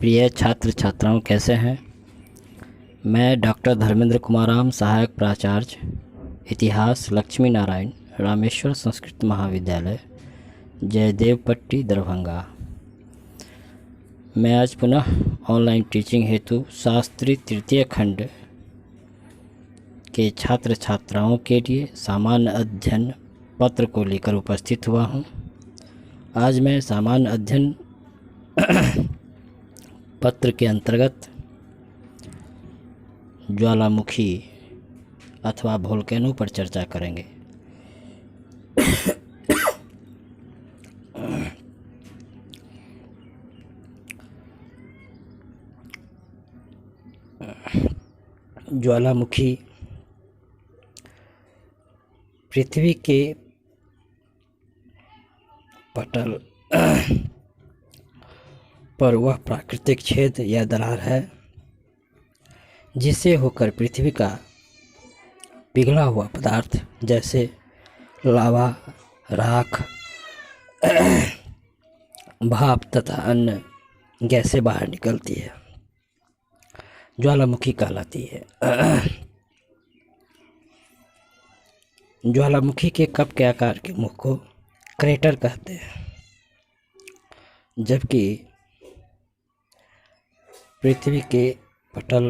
प्रिय छात्र छात्राओं, कैसे हैं। मैं डॉक्टर धर्मेंद्र कुमाराम, सहायक प्राचार्य इतिहास, लक्ष्मी नारायण रामेश्वर संस्कृत महाविद्यालय, जयदेवपट्टी, दरभंगा। मैं आज पुनः ऑनलाइन टीचिंग हेतु शास्त्री तृतीय खंड के छात्र छात्राओं के लिए सामान्य अध्ययन पत्र को लेकर उपस्थित हुआ हूँ। आज मैं सामान्य अध्ययन पत्र के अंतर्गत ज्वालामुखी अथवा वोल्केनो पर चर्चा करेंगे। ज्वालामुखी पृथ्वी के पटल पर वह प्राकृतिक छेद या दरार है जिसे होकर पृथ्वी का पिघला हुआ पदार्थ जैसे लावा, राख, भाप तथा अन्य गैसें बाहर निकलती है, ज्वालामुखी कहलाती है। ज्वालामुखी के कप के आकार के मुख को क्रेटर कहते हैं, जबकि पृथ्वी के पटल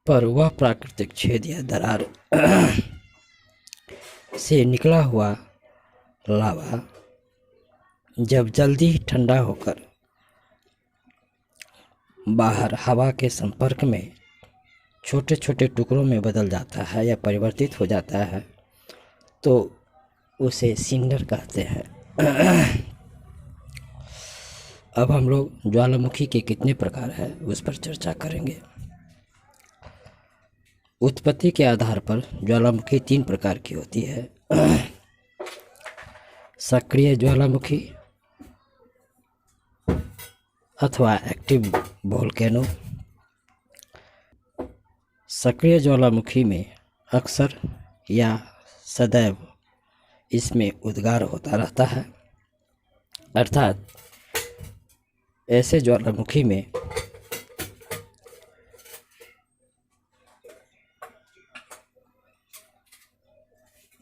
पर वह प्राकृतिक छेद या दरार से निकला हुआ लावा जब जल्दी ही ठंडा होकर बाहर हवा के संपर्क में छोटे छोटे टुकड़ों में बदल जाता है या परिवर्तित हो जाता है तो उसे सिंडर कहते हैं। अब हम लोग ज्वालामुखी के कितने प्रकार हैं उस पर चर्चा करेंगे। उत्पत्ति के आधार पर ज्वालामुखी 3 प्रकार की होती है। सक्रिय ज्वालामुखी अथवा एक्टिव वोल्केनो। सक्रिय ज्वालामुखी में अक्सर या सदैव इसमें उद्गार होता रहता है, अर्थात ऐसे ज्वालामुखी में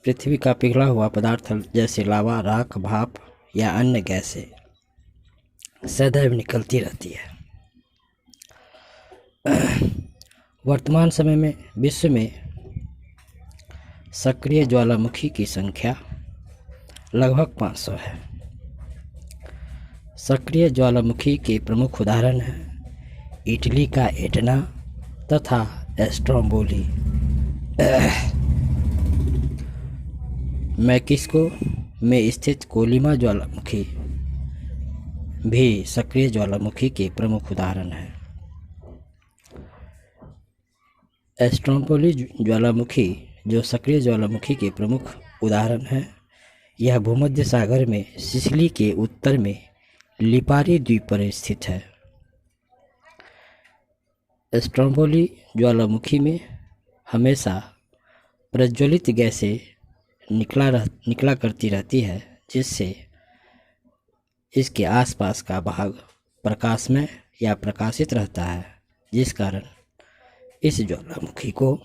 पृथ्वी का पिघला हुआ पदार्थ जैसे लावा, राख, भाप या अन्य गैसें सदैव निकलती रहती है। वर्तमान समय में विश्व में सक्रिय ज्वालामुखी की संख्या लगभग 500 है। सक्रिय ज्वालामुखी के प्रमुख उदाहरण हैं इटली का एटना तथा एस्ट्रोम्बोली। मैक्सिको में स्थित कोलिमा ज्वालामुखी भी सक्रिय ज्वालामुखी के प्रमुख उदाहरण है। एस्ट्रोम्बोली ज्वालामुखी जो सक्रिय ज्वालामुखी के प्रमुख उदाहरण है, यह भूमध्य सागर में सिसिली के उत्तर में लिपारी द्वीप पर स्थित है। एस्ट्रोम्बोली ज्वालामुखी में हमेशा प्रज्वलित गैसें निकला करती रहती है, जिससे इसके आसपास का भाग प्रकाशमय या प्रकाशित रहता है, जिस कारण इस ज्वालामुखी को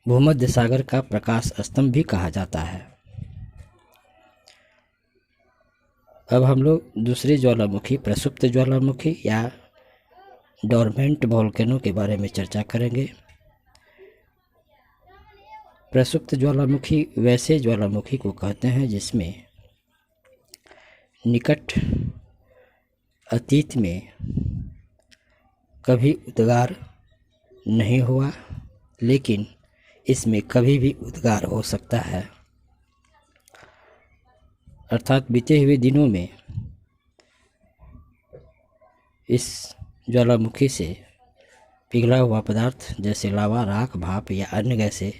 भूमध्य सागर का प्रकाश स्तंभ भी कहा जाता है। अब हम लोग दूसरी ज्वालामुखी प्रसुप्त ज्वालामुखी या डोरमेंट वोल्केनो के बारे में चर्चा करेंगे। प्रसुप्त ज्वालामुखी वैसे ज्वालामुखी को कहते हैं जिसमें निकट अतीत में कभी उद्गार नहीं हुआ, लेकिन इसमें कभी भी उद्गार हो सकता है, अर्थात बीते हुए दिनों में इस ज्वालामुखी से पिघला हुआ पदार्थ जैसे लावा, राख, भाप या अन्य गैसें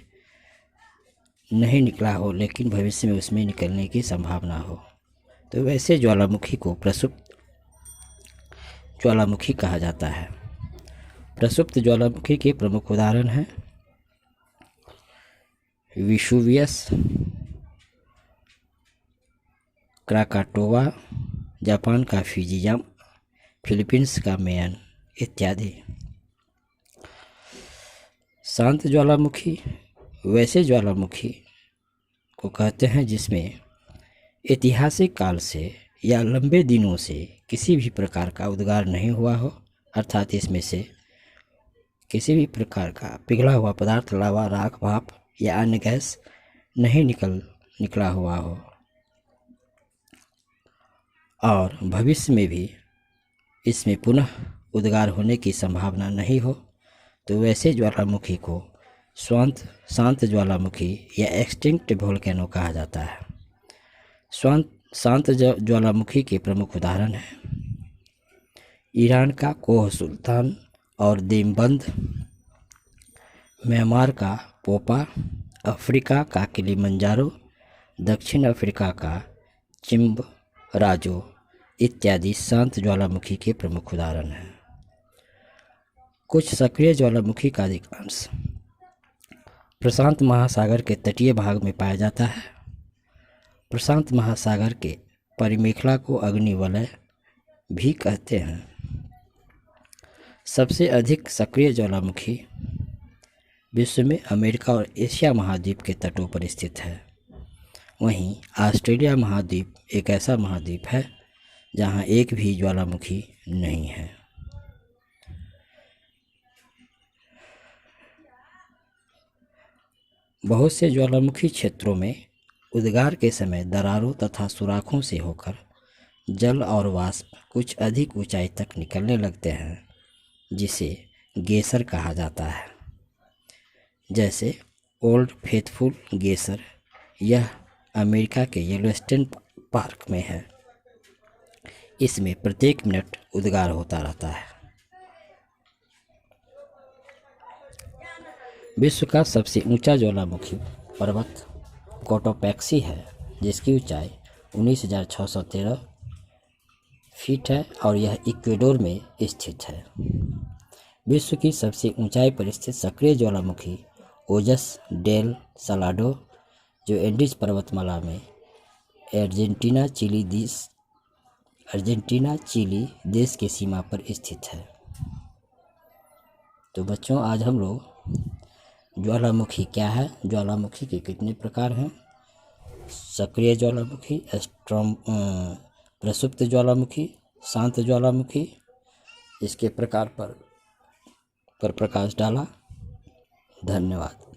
नहीं निकला हो, लेकिन भविष्य में उसमें निकलने की संभावना हो, तो वैसे ज्वालामुखी को प्रसुप्त ज्वालामुखी कहा जाता है। प्रसुप्त ज्वालामुखी के प्रमुख उदाहरण हैं विसुवियस, क्राकाटोवा, जापान का फ्यूजियाम, फिलीपींस का मेयन इत्यादि। शांत ज्वालामुखी वैसे ज्वालामुखी को कहते हैं जिसमें ऐतिहासिक काल से या लंबे दिनों से किसी भी प्रकार का उद्गार नहीं हुआ हो, अर्थात इसमें से किसी भी प्रकार का पिघला हुआ पदार्थ, लावा, राख, भाप या अन्य गैस नहीं निकला हुआ हो और भविष्य में भी इसमें पुनः उद्गार होने की संभावना नहीं हो, तो वैसे ज्वालामुखी को शांत ज्वालामुखी या एक्सटिंक्ट वोल्केनो कहा जाता है। शांत ज्वालामुखी के प्रमुख उदाहरण हैं ईरान का कोह सुल्तान और देवबंद, म्यांमार का पोपा, अफ्रीका का किलिमंजारो, दक्षिण अफ्रीका का चिम्बराजो इत्यादि शांत ज्वालामुखी के प्रमुख उदाहरण हैं। कुछ सक्रिय ज्वालामुखी का अधिकांश प्रशांत महासागर के तटीय भाग में पाया जाता है। प्रशांत महासागर के परिमेखला को अग्निवलय भी कहते हैं। सबसे अधिक सक्रिय ज्वालामुखी विश्व में अमेरिका और एशिया महाद्वीप के तटों पर स्थित है। वहीं ऑस्ट्रेलिया महाद्वीप एक ऐसा महाद्वीप है जहां एक भी ज्वालामुखी नहीं है। बहुत से ज्वालामुखी क्षेत्रों में उद्गार के समय दरारों तथा सुराखों से होकर जल और वाष्प कुछ अधिक ऊंचाई तक निकलने लगते हैं, जिसे गेसर कहा जाता है। जैसे ओल्ड फेथफुल गेसर, यह अमेरिका के येलोस्टोन पार्क में है। इसमें प्रत्येक मिनट उद्गार होता रहता है। विश्व का सबसे ऊंचा ज्वालामुखी पर्वत कोटोपैक्सी है, जिसकी ऊंचाई 19,613 फीट है और यह इक्वेडोर में स्थित है। विश्व की सबसे ऊंचाई पर स्थित सक्रिय ज्वालामुखी ओजस डेल सलाडो, जो एंडीज पर्वतमाला में अर्जेंटीना चिली देश की सीमा पर स्थित है। तो बच्चों, आज हम लोग ज्वालामुखी क्या है, ज्वालामुखी के कितने प्रकार हैं, सक्रिय ज्वालामुखी, प्रसुप्त ज्वालामुखी, शांत ज्वालामुखी, इसके प्रकार पर प्रकाश डाला। धन्यवाद।